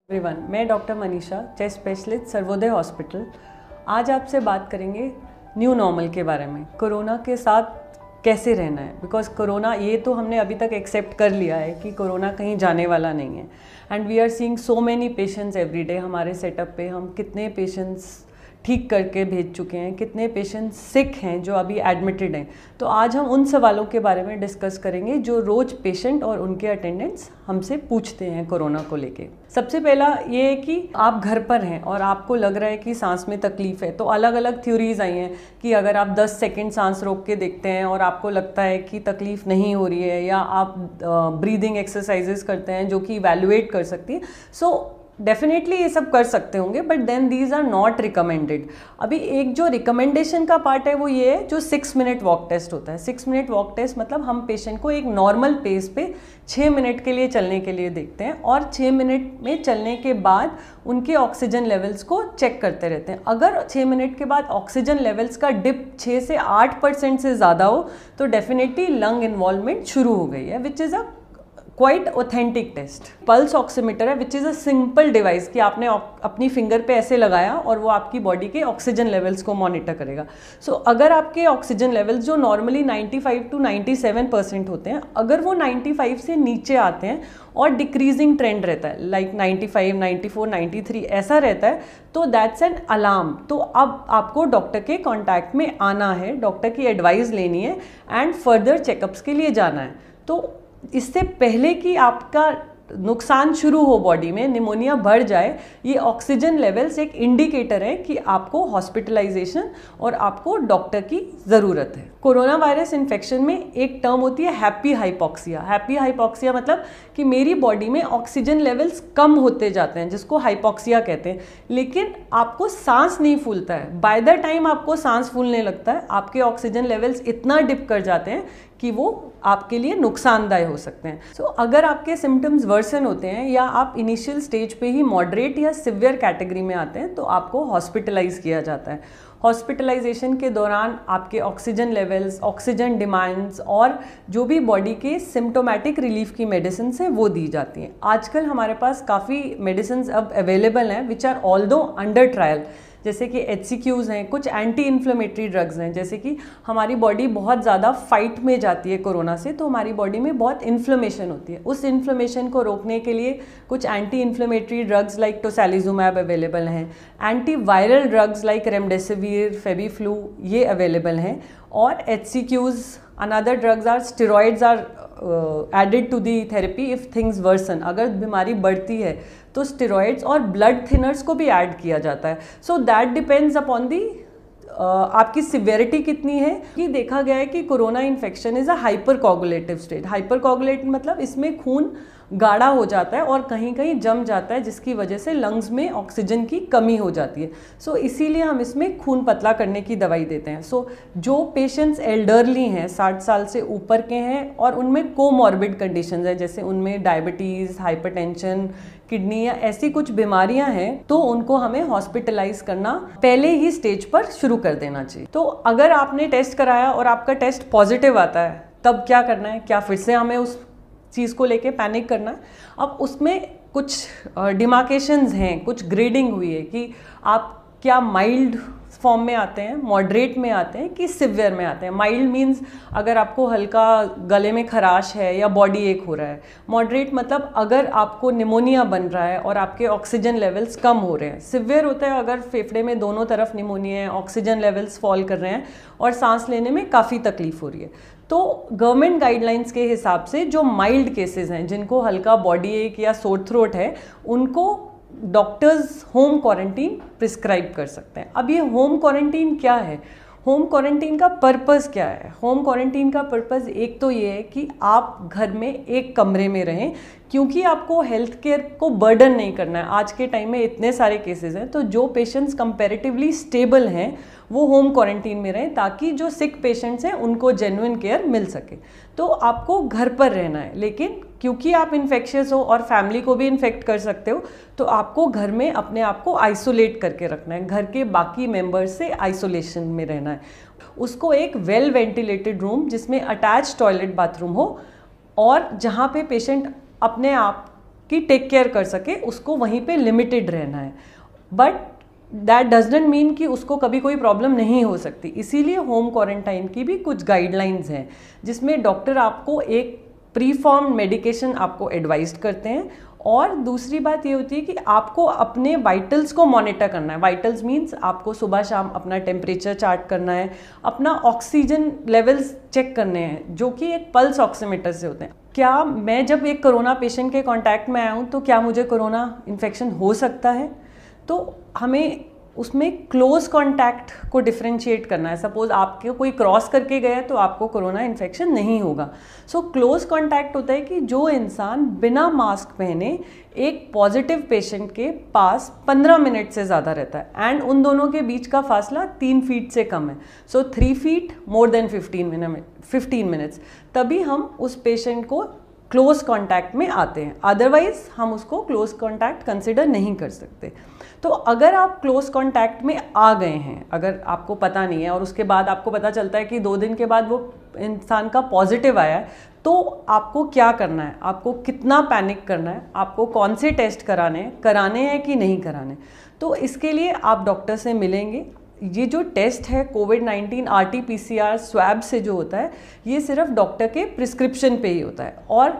Everyone, मैं doctor Manisha, chest specialist, Sarvodaya hospital. आज आपसे बात करेंगे न्यू नॉर्मल के बारे में, कोरोना के साथ कैसे रहना है। बिकॉज कोरोना, ये तो हमने अभी तक एक्सेप्ट कर लिया है कि कोरोना कहीं जाने वाला नहीं है। And we are seeing so many patients every day. हमारे सेटअप पे हम कितने पेशेंट्स ठीक करके भेज चुके हैं, कितने पेशेंट्स सिक हैं जो अभी एडमिटेड हैं। तो आज हम उन सवालों के बारे में डिस्कस करेंगे जो रोज़ पेशेंट और उनके अटेंडेंट्स हमसे पूछते हैं कोरोना को लेके। सबसे पहला ये है कि आप घर पर हैं और आपको लग रहा है कि सांस में तकलीफ़ है। तो अलग अलग थ्योरीज आई हैं कि अगर आप 10 सेकंड सांस रोक के देखते हैं और आपको लगता है कि तकलीफ़ नहीं हो रही है, या आप ब्रीदिंग एक्सरसाइजेस करते हैं जो कि इवैल्यूएट कर सकती है, सो डेफिनेटली ये सब कर सकते होंगे, but then these are not recommended. अभी एक जो रिकमेंडेशन का पार्ट है वो ये है जो 6 मिनट वॉक टेस्ट होता है। 6 मिनट वॉक टेस्ट मतलब हम पेशेंट को एक नॉर्मल पेस पे 6 मिनट के लिए चलने के लिए देखते हैं और 6 मिनट में चलने के बाद उनके ऑक्सीजन लेवल्स को चेक करते रहते हैं। अगर 6 मिनट के बाद ऑक्सीजन लेवल्स का डिप 6 से 8% से ज़्यादा हो तो डेफिनेटली लंग इन्वॉल्वमेंट शुरू हो गई है, which is a quite authentic test. Pulse oximeter है, which is a simple device कि आपने अपनी फिंगर पे ऐसे लगाया और वो आपकी बॉडी के ऑक्सीजन लेवल्स को मॉनिटर करेगा। सो अगर आपके ऑक्सीजन लेवल्स जो नॉर्मली 95 to 97% होते हैं, अगर वो 95 से नीचे आते हैं और डिक्रीजिंग ट्रेंड रहता है, लाइक 95, 94, 93 ऐसा रहता है, तो दैट्स एन अलार्म। तो अब आपको डॉक्टर के कॉन्टैक्ट में आना है, डॉक्टर की एडवाइस लेनी है एंड फर्दर चेकअप्स के लिए जाना है। तो इससे पहले कि आपका नुकसान शुरू हो, बॉडी में निमोनिया बढ़ जाए, ये ऑक्सीजन लेवल्स एक इंडिकेटर है कि आपको हॉस्पिटलाइजेशन और आपको डॉक्टर की ज़रूरत है। कोरोना वायरस इन्फेक्शन में एक टर्म होती है हैप्पी हाइपॉक्सिया। हैप्पी हाइपॉक्सिया मतलब कि मेरी बॉडी में ऑक्सीजन लेवल्स कम होते जाते हैं, जिसको हाइपॉक्सिया कहते हैं, लेकिन आपको सांस नहीं फूलता है। बाय द टाइम आपको सांस फूलने लगता है, आपके ऑक्सीजन लेवल्स इतना डिप कर जाते हैं कि वो आपके लिए नुकसानदायक हो सकते हैं। सो अगर आपके सिम्टम्स वर्सन होते हैं या आप इनिशियल स्टेज पे ही मॉडरेट या सिवियर कैटेगरी में आते हैं तो आपको हॉस्पिटलाइज किया जाता है। हॉस्पिटलाइजेशन के दौरान आपके ऑक्सीजन लेवल्स, ऑक्सीजन डिमांड्स और जो भी बॉडी के सिम्टोमेटिक रिलीफ की मेडिसिन हैं वो दी जाती हैं। आजकल हमारे पास काफ़ी मेडिसिन अब अवेलेबल हैं which are although under trial, जैसे कि HCQs हैं, कुछ एंटी इन्फ्लेमेटरी ड्रग्स हैं। जैसे कि हमारी बॉडी बहुत ज़्यादा फाइट में जाती है कोरोना से, तो हमारी बॉडी में बहुत इन्फ्लेमेशन होती है। उस इन्फ्लेमेशन को रोकने के लिए कुछ anti inflammatory drugs like tocilizumab available हैं। Anti viral drugs like remdesivir, FabiFlu ये अवेलेबल हैं। और HCQs, another drugs are steroids are added to the therapy if things worsen. अगर बीमारी बढ़ती है तो स्टेरॉइड्स और ब्लड थिनर्स को भी ऐड किया जाता है। So that depends upon the आपकी सिवियरिटी कितनी है। कि देखा गया है कि corona infection is a hyper coagulative state. Hyper coagulative मतलब इसमें खून गाढ़ा हो जाता है और कहीं कहीं जम जाता है, जिसकी वजह से लंग्स में ऑक्सीजन की कमी हो जाती है। सो इसीलिए हम इसमें खून पतला करने की दवाई देते हैं। सो जो पेशेंट्स एल्डरली हैं, 60 साल से ऊपर के हैं और उनमें कोमॉर्बिड कंडीशंस हैं, जैसे उनमें डायबिटीज़, हाइपरटेंशन, किडनी या ऐसी कुछ बीमारियां हैं, तो उनको हमें हॉस्पिटलाइज करना पहले ही स्टेज पर शुरू कर देना चाहिए। तो अगर आपने टेस्ट कराया और आपका टेस्ट पॉजिटिव आता है, तब क्या करना है? क्या फिर से हमें उस चीज़ को लेके पैनिक करना है? अब उसमें कुछ डिमार्केशंस हैं, कुछ ग्रेडिंग हुई है कि आप क्या माइल्ड फॉर्म में आते हैं, मॉडरेट में आते हैं कि सिवियर में आते हैं। माइल्ड मीन्स अगर आपको हल्का गले में खराश है या बॉडी एक हो रहा है। मॉडरेट मतलब अगर आपको निमोनिया बन रहा है और आपके ऑक्सीजन लेवल्स कम हो रहे हैं। सिवियर होता है अगर फेफड़े में दोनों तरफ निमोनिया है, ऑक्सीजन लेवल्स फॉल कर रहे हैं और सांस लेने में काफ़ी तकलीफ हो रही है। तो गवर्नमेंट गाइडलाइंस के हिसाब से जो माइल्ड केसेस हैं, जिनको हल्का बॉडी एक या सोर थ्रोट है, उनको डॉक्टर्स होम क्वारंटीन प्रिस्क्राइब कर सकते हैं। अब ये होम क्वारंटीन क्या है? होम क्वारंटीन का पर्पस क्या है? होम क्वारंटीन का पर्पस एक तो ये है कि आप घर में एक कमरे में रहें, क्योंकि आपको हेल्थ केयर को बर्डन नहीं करना है। आज के टाइम में इतने सारे केसेस हैं, तो जो पेशेंट्स कंपैरेटिवली स्टेबल हैं वो होम क्वारंटीन में रहें, ताकि जो सिक पेशेंट्स हैं उनको जेन्युइन केयर मिल सके। तो आपको घर पर रहना है, लेकिन क्योंकि आप इन्फेक्शियस हो और फैमिली को भी इन्फेक्ट कर सकते हो, तो आपको घर में अपने आप को आइसोलेट करके रखना है, घर के बाकी मेंबर्स से आइसोलेशन में रहना है। उसको एक वेल वेंटिलेटेड रूम जिसमें अटैच टॉयलेट बाथरूम हो और जहाँ पे पेशेंट अपने आप कि टेक केयर कर सके, उसको वहीं पे लिमिटेड रहना है। बट दैट डजंट मीन कि उसको कभी कोई प्रॉब्लम नहीं हो सकती। इसीलिए होम क्वारंटाइन की भी कुछ गाइडलाइंस हैं, जिसमें डॉक्टर आपको एक प्री फॉर्म मेडिकेशन आपको एडवाइज करते हैं। और दूसरी बात ये होती है कि आपको अपने वाइटल्स को मॉनिटर करना है। वाइटल्स मीन्स आपको सुबह शाम अपना टेम्परेचर चार्ट करना है, अपना ऑक्सीजन लेवल्स चेक करने हैं, जो कि एक पल्स ऑक्सीमीटर से होते हैं। क्या मैं जब एक कोरोना पेशेंट के कांटेक्ट में आया हूँ तो क्या मुझे कोरोना इन्फेक्शन हो सकता है? तो हमें उसमें क्लोज कांटेक्ट को डिफरेंशिएट करना है। सपोज आपके कोई क्रॉस करके गया तो आपको कोरोना इन्फेक्शन नहीं होगा। सो क्लोज कांटेक्ट होता है कि जो इंसान बिना मास्क पहने एक पॉजिटिव पेशेंट के पास 15 मिनट से ज़्यादा रहता है, एंड उन दोनों के बीच का फासला 3 फीट से कम है। सो 3 फीट मोर देन 15 मिनट्स, तभी हम उस पेशेंट को क्लोज कांटेक्ट में आते हैं। अदरवाइज हम उसको क्लोज कांटेक्ट कंसिडर नहीं कर सकते। तो अगर आप क्लोज कांटेक्ट में आ गए हैं, अगर आपको पता नहीं है और उसके बाद आपको पता चलता है कि 2 दिन के बाद वो इंसान का पॉजिटिव आया है, तो आपको क्या करना है, आपको कितना पैनिक करना है, आपको कौन से टेस्ट कराने हैं कि नहीं कराने। तो इसके लिए आप डॉक्टर से मिलेंगे। ये जो टेस्ट है कोविड-19 RT-PCR स्वैब से जो होता है, ये सिर्फ डॉक्टर के प्रिस्क्रिप्शन पे ही होता है। और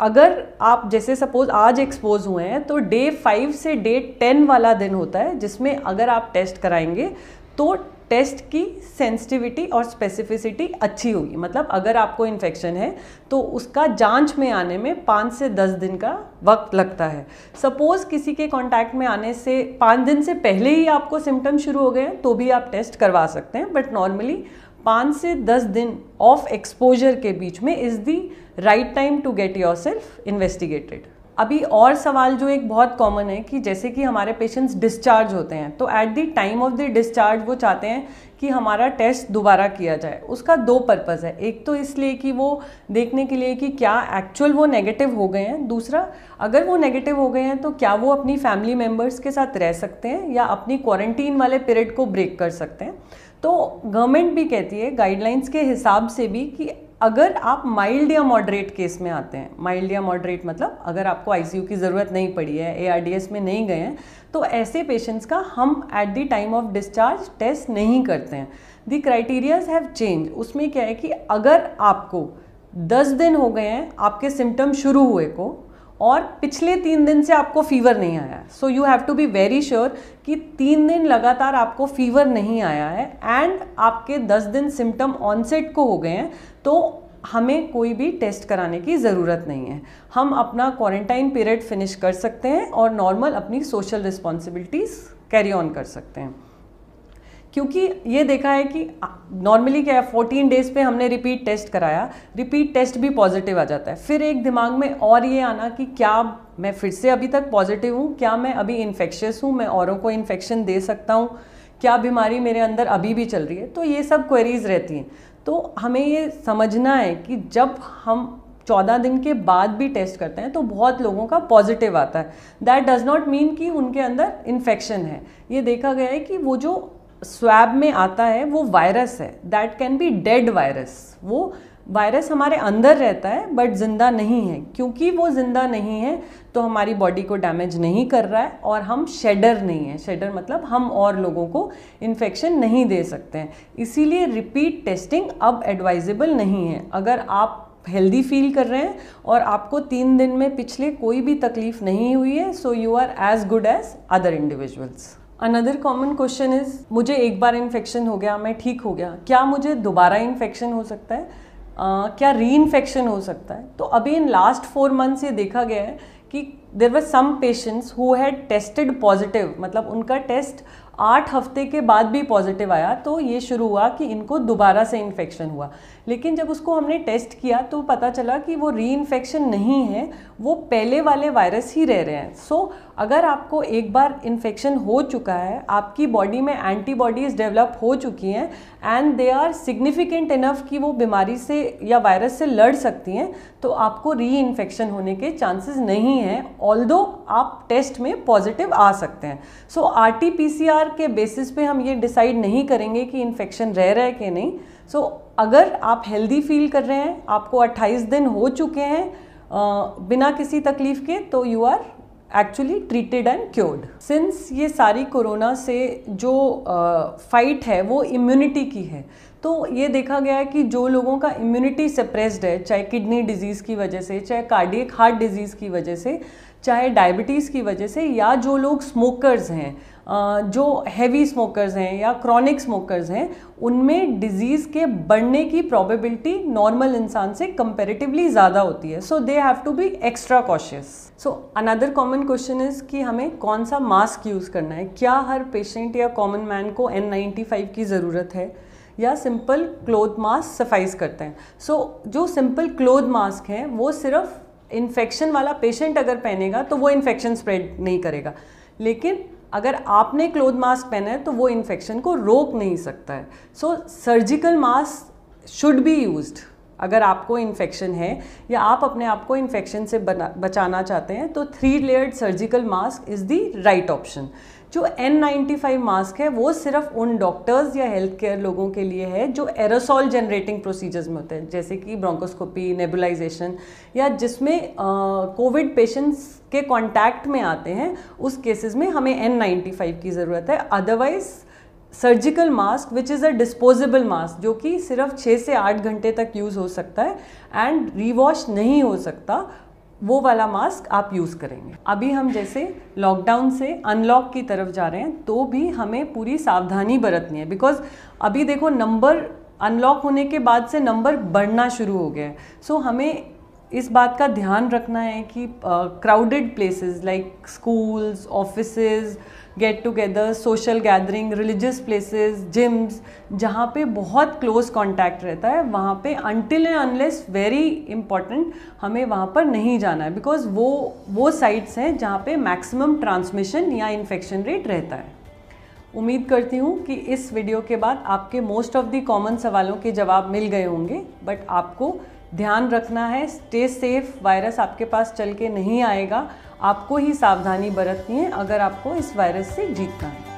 अगर आप जैसे सपोज आज एक्सपोज हुए हैं तो डे 5 से डे 10 वाला दिन होता है, जिसमें अगर आप टेस्ट कराएंगे तो टेस्ट की सेंसिटिविटी और स्पेसिफिसिटी अच्छी होगी। मतलब अगर आपको इन्फेक्शन है तो उसका जांच में आने में 5 से 10 दिन का वक्त लगता है। सपोज किसी के कांटेक्ट में आने से 5 दिन से पहले ही आपको सिम्टम शुरू हो गए हैं तो भी आप टेस्ट करवा सकते हैं, बट नॉर्मली 5 से 10 दिन ऑफ एक्सपोजर के बीच में is the right time to get yourself investigated. अभी और सवाल जो एक बहुत कॉमन है कि जैसे कि हमारे पेशेंट्स डिस्चार्ज होते हैं तो eight the time of the discharge वो चाहते हैं कि हमारा टेस्ट दोबारा किया जाए। उसका 2 पर्पज़ है। एक तो इसलिए कि वो देखने के लिए कि क्या एक्चुअल वो नेगेटिव हो गए हैं, दूसरा अगर वो नेगेटिव हो गए हैं तो क्या वो अपनी फैमिली मेम्बर्स के साथ रह सकते हैं या अपनी क्वारंटीन वाले पीरियड को ब्रेक कर सकते हैं। तो गवर्नमेंट भी कहती है गाइडलाइंस के हिसाब से भी कि अगर आप माइल्ड या मॉडरेट केस में आते हैं, माइल्ड या मॉडरेट मतलब अगर आपको ICU की ज़रूरत नहीं पड़ी है, ARDS में नहीं गए हैं, तो ऐसे पेशेंट्स का हम at the time of discharge test नहीं करते हैं। The criterias have change. उसमें क्या है कि अगर आपको 10 दिन हो गए हैं आपके सिम्टम शुरू हुए को और पिछले 3 दिन से आपको फीवर नहीं आया, so you have to be very sure कि 3 दिन लगातार आपको फीवर नहीं आया है एंड आपके 10 दिन सिम्टम ऑनसेट को हो गए हैं, तो हमें कोई भी टेस्ट कराने की ज़रूरत नहीं है। हम अपना क्वारंटाइन पीरियड फिनिश कर सकते हैं और नॉर्मल अपनी सोशल रिस्पॉन्सिबिलिटीज़ कैरी ऑन कर सकते हैं। क्योंकि ये देखा है कि नॉर्मली क्या है, 14 डेज़ पे हमने रिपीट टेस्ट कराया, रिपीट टेस्ट भी पॉजिटिव आ जाता है। फिर एक दिमाग में और ये आना कि क्या मैं फिर से अभी तक पॉजिटिव हूँ, क्या मैं अभी इन्फेक्शियस हूँ, मैं औरों को इन्फेक्शन दे सकता हूँ, क्या बीमारी मेरे अंदर अभी भी चल रही है। तो ये सब क्वेरीज रहती हैं। तो हमें ये समझना है कि जब हम 14 दिन के बाद भी टेस्ट करते हैं तो बहुत लोगों का पॉजिटिव आता है। दैट डज नॉट मीन कि उनके अंदर इन्फेक्शन है। ये देखा गया है कि वो जो स्वैब में आता है वो वायरस है, that can be dead virus. वो वायरस हमारे अंदर रहता है बट जिंदा नहीं है। क्योंकि वो जिंदा नहीं है तो हमारी बॉडी को डैमेज नहीं कर रहा है और हम शेडर नहीं है। शेडर मतलब हम और लोगों को इन्फेक्शन नहीं दे सकते हैं। इसीलिए रिपीट टेस्टिंग अब एडवाइजेबल नहीं है। अगर आप हेल्दी फील कर रहे हैं और आपको 3 दिन में पिछले कोई भी तकलीफ नहीं हुई है, so you are as good as other individuals. Another common question is, मुझे एक बार इन्फेक्शन हो गया, मैं ठीक हो गया, क्या मुझे दोबारा इन्फेक्शन हो सकता है? क्या री इन्फेक्शन हो सकता है? तो अभी इन लास्ट 4 मंथ्स ये देखा गया है कि there were some patients who had tested positive, मतलब उनका टेस्ट 8 हफ्ते के बाद भी पॉजिटिव आया, तो ये शुरू हुआ कि इनको दोबारा से इन्फेक्शन हुआ। लेकिन जब उसको हमने टेस्ट किया तो पता चला कि वो री इन्फेक्शन नहीं है, वो पहले वाले वायरस ही रह रहे हैं। सो अगर आपको एक बार इन्फेक्शन हो चुका है, आपकी बॉडी में एंटीबॉडीज़ डेवलप हो चुकी हैं and they are significant enough कि वो बीमारी से या वायरस से लड़ सकती हैं, तो आपको री इन्फेक्शन होने के चांसेस नहीं हैं, ऑल्दो आप टेस्ट में पॉजिटिव आ सकते हैं। सो RT-PCR के बेसिस पे हम ये डिसाइड नहीं करेंगे कि इन्फेक्शन रह रहा है कि नहीं। सो अगर आप हेल्दी फील कर रहे हैं, आपको 28 दिन हो चुके हैं, बिना किसी तकलीफ के, तो you are actually treated and cured. Since ये सारी कोरोना से जो फाइट है वो इम्यूनिटी की है, तो ये देखा गया है कि जो लोगों का इम्यूनिटी सप्रेस्ड है, चाहे किडनी डिजीज़ की वजह से, चाहे कार्डियक हार्ट डिजीज़ की वजह से, चाहे डायबिटीज़ की वजह से, या जो लोग स्मोकर्स हैं, जो हैवी स्मोकर्स हैं या क्रॉनिक स्मोकर्स हैं, उनमें डिजीज़ के बढ़ने की प्रोबेबिलिटी नॉर्मल इंसान से कंपैरेटिवली ज़्यादा होती है। So they have to be extra cautious. So another common question is कि हमें कौन सा मास्क यूज़ करना है। क्या हर पेशेंट या कॉमन मैन को N95 की ज़रूरत है या सिंपल क्लोथ मास्क सफाइस करते हैं? सो जो सिंपल क्लोथ मास्क हैं वो सिर्फ इन्फेक्शन वाला पेशेंट अगर पहनेगा तो वो इन्फेक्शन स्प्रेड नहीं करेगा, लेकिन अगर आपने क्लोथ मास्क पहना है तो वो इन्फेक्शन को रोक नहीं सकता है। So surgical mask should be used. अगर आपको इन्फेक्शन है या आप अपने आप को इन्फेक्शन से बचाना चाहते हैं तो 3 layered surgical mask is the right option. जो N95 मास्क है वो सिर्फ उन डॉक्टर्स या हेल्थ केयर लोगों के लिए है जो एरोसॉल जनरेटिंग प्रोसीजर्स में होते हैं, जैसे कि ब्रोंकोस्कोपी, नेबुलाइजेशन, या जिसमें कोविड पेशेंट्स के कांटेक्ट में आते हैं, उस केसेस में हमें N95 की ज़रूरत है। Otherwise surgical mask which is a disposable mask, जो कि सिर्फ 6 से 8 घंटे तक यूज़ हो सकता है एंड रीवॉश नहीं हो सकता, वो वाला मास्क आप यूज़ करेंगे। अभी हम जैसे लॉकडाउन से अनलॉक की तरफ जा रहे हैं, तो भी हमें पूरी सावधानी बरतनी है, बिकॉज अभी देखो नंबर अनलॉक होने के बाद से नंबर बढ़ना शुरू हो गया है। सो हमें इस बात का ध्यान रखना है कि crowded places like schools, offices, get together, social gathering, religious places, gyms, जहाँ पे बहुत क्लोज कांटेक्ट रहता है, वहाँ पे until and unless very important हमें वहाँ पर नहीं जाना है, बिकॉज वो साइट्स हैं जहाँ पे मैक्सिमम ट्रांसमिशन या इन्फेक्शन रेट रहता है। उम्मीद करती हूँ कि इस वीडियो के बाद आपके मोस्ट ऑफ दी कॉमन सवालों के जवाब मिल गए होंगे, बट आपको ध्यान रखना है, स्टे सेफ। वायरस आपके पास चल के नहीं आएगा, आपको ही सावधानी बरतनी है अगर आपको इस वायरस से जीतना है।